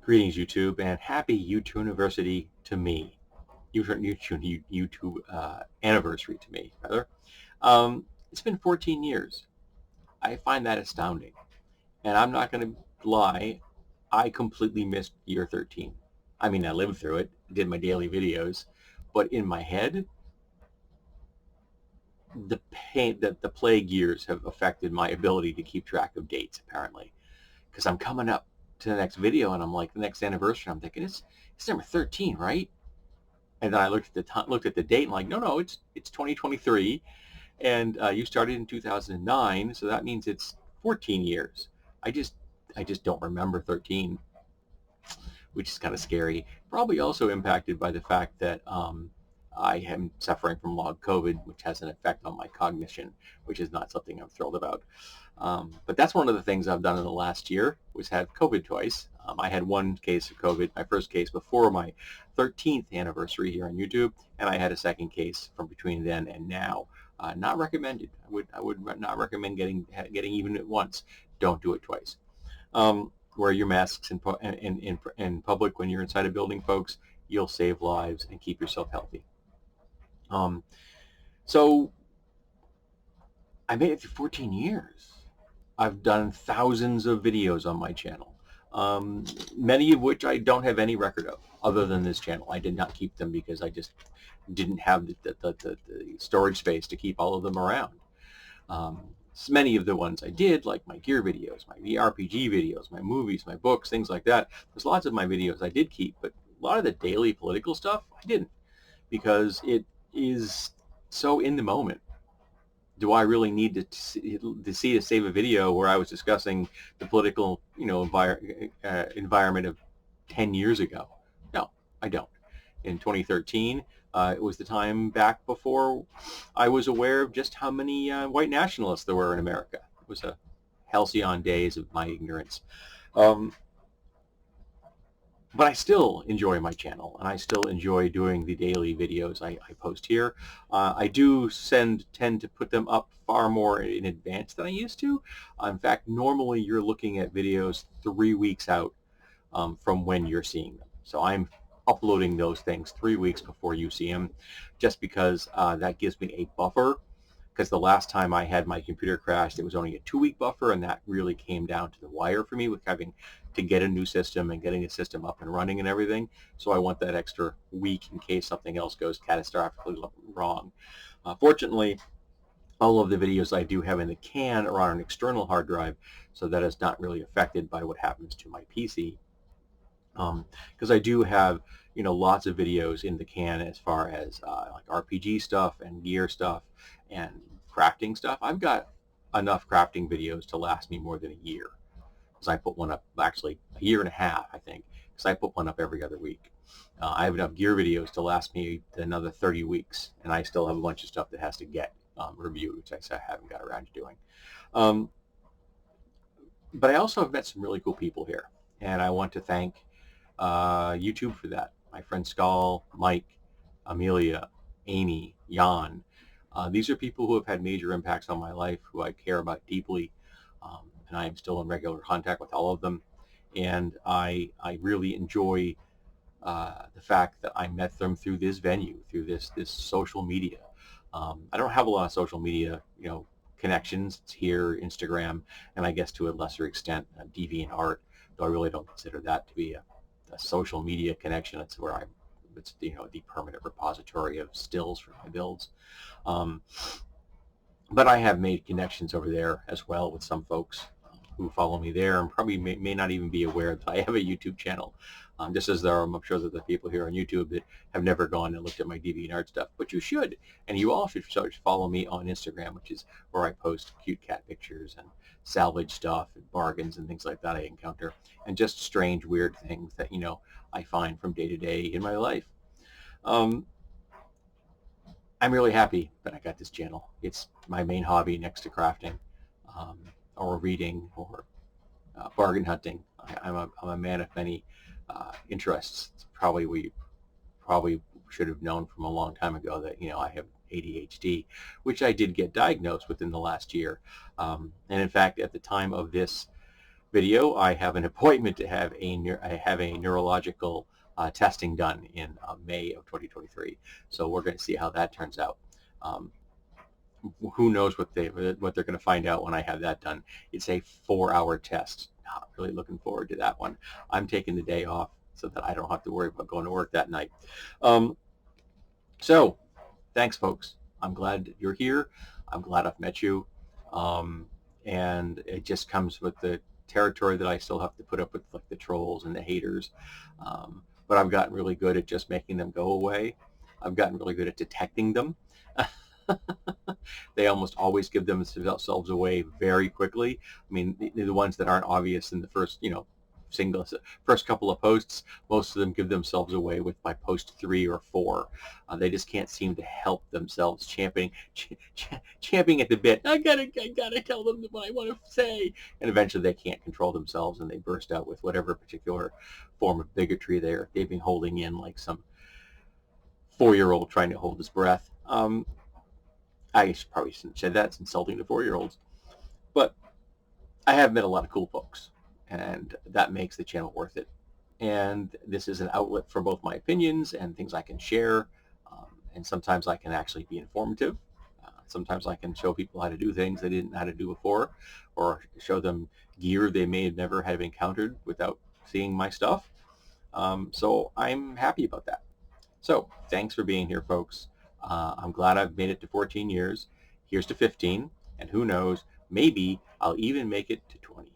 Greetings, YouTube, and happy YouTubeaversary to me. YouTube anniversary to me, rather. It's been 14 years. I find that astounding. And I'm not going to lie, I completely missed year 13. I mean, I lived through it, did my daily videos, but in my head, the plague years have affected my ability to keep track of dates, apparently. Because I'm coming up to the next video, and I'm like, the next anniversary, I'm thinking, it's number 13, right? And then I looked at the date and like, no, it's 2023, and you started in 2009, so that means it's 14 years. I just don't remember 13, which is kind of scary. Probably also impacted by the fact that I am suffering from long COVID, which has an effect on my cognition, which is not something I'm thrilled about. But that's one of the things I've done in the last year, was have COVID twice. I had one case of COVID, my first case before my 13th anniversary here on YouTube, and I had a second case from between then and now. Not recommended. I would not recommend getting even at once. Don't do it twice. Wear your masks in public when you're inside a building, folks. You'll save lives and keep yourself healthy. So I made it through 14 years. I've done thousands of videos on my channel, many of which I don't have any record of other than this channel. I did not keep them because I just didn't have the storage space to keep all of them around. So many of the ones I did, like my gear videos, my RPG videos, my movies, my books, things like that, there's lots of my videos I did keep, but a lot of the daily political stuff I didn't, because it is so in the moment. Do I really need to save a video where I was discussing the political, environment of 10 years ago? No, I don't. In 2013, it was the time back before I was aware of just how many white nationalists there were in America. It was a halcyon days of my ignorance. But I still enjoy my channel, and I still enjoy doing the daily videos I post here. I do tend to put them up far more in advance than I used to. In fact, normally you're looking at videos 3 weeks out from when you're seeing them. So I'm uploading those things 3 weeks before you see them, just because that gives me a buffer. Because the last time I had my computer crashed, it was only a 2-week buffer, and that really came down to the wire for me with having to get a new system and getting the system up and running and everything. So I want that extra week in case something else goes catastrophically wrong. Fortunately, all of the videos I do have in the can are on an external hard drive, so that is not really affected by what happens to my PC. Because I do have, lots of videos in the can as far as like RPG stuff and gear stuff and crafting stuff. I've got enough crafting videos to last me more than a year, because I put one up, actually a year and a half, I think, because I put one up every other week. I have enough gear videos to last me another 30 weeks, and I still have a bunch of stuff that has to get reviewed, which I haven't got around to doing. But I also have met some really cool people here, and I want to thank YouTube for that. My friend Skull, Mike, Amelia, Amy, Jan. These are people who have had major impacts on my life, who I care about deeply, and I am still in regular contact with all of them. And I really enjoy the fact that I met them through this venue, through this social media. I don't have a lot of social media, connections. It's here, Instagram, and I guess to a lesser extent, DeviantArt, though I really don't consider that to be a social media connection. It's where it's the permanent repository of stills for my builds. But I have made connections over there as well with some folks who follow me there, and probably may not even be aware that I have a YouTube channel. Just as I'm sure that the people here on YouTube that have never gone and looked at my DeviantArt stuff, but you should, and you all should follow me on Instagram, which is where I post cute cat pictures and salvage stuff and bargains and things like that I encounter, and just strange, weird things that I find from day to day in my life. I'm really happy that I got this channel. It's my main hobby next to crafting, or reading, or bargain hunting. I'm a man of many interests. It's probably we probably should have known from a long time ago that I have ADHD, which I did get diagnosed within the last year. And in fact, at the time of this video, I have an appointment to have a neurological testing done in May of 2023. So we're going to see how that turns out. Who knows what they're going to find out when I have that done. It's a 4-hour test. Not really looking forward to that one. I'm taking the day off so that I don't have to worry about going to work that night. So thanks, folks. I'm glad you're here. I'm glad I've met you. And it just comes with the territory that I still have to put up with, like the trolls and the haters. But I've gotten really good at just making them go away. I've gotten really good at detecting them. They almost always give themselves away very quickly. I mean, the ones that aren't obvious in the first, first couple of posts, most of them give themselves away by post 3 or 4. They just can't seem to help themselves, champing at the bit. I gotta tell them what I want to say, and eventually they can't control themselves and they burst out with whatever particular form of bigotry they've been holding in, like some 4-year-old trying to hold his breath. I probably shouldn't have said that. It's insulting to 4-year-olds. But I have met a lot of cool folks, and that makes the channel worth it. And this is an outlet for both my opinions and things I can share. And sometimes I can actually be informative. Sometimes I can show people how to do things they didn't know how to do before, or show them gear they may have never have encountered without seeing my stuff. So I'm happy about that. So thanks for being here, folks. I'm glad I've made it to 14 years. Here's to 15, and who knows, maybe I'll even make it to 20.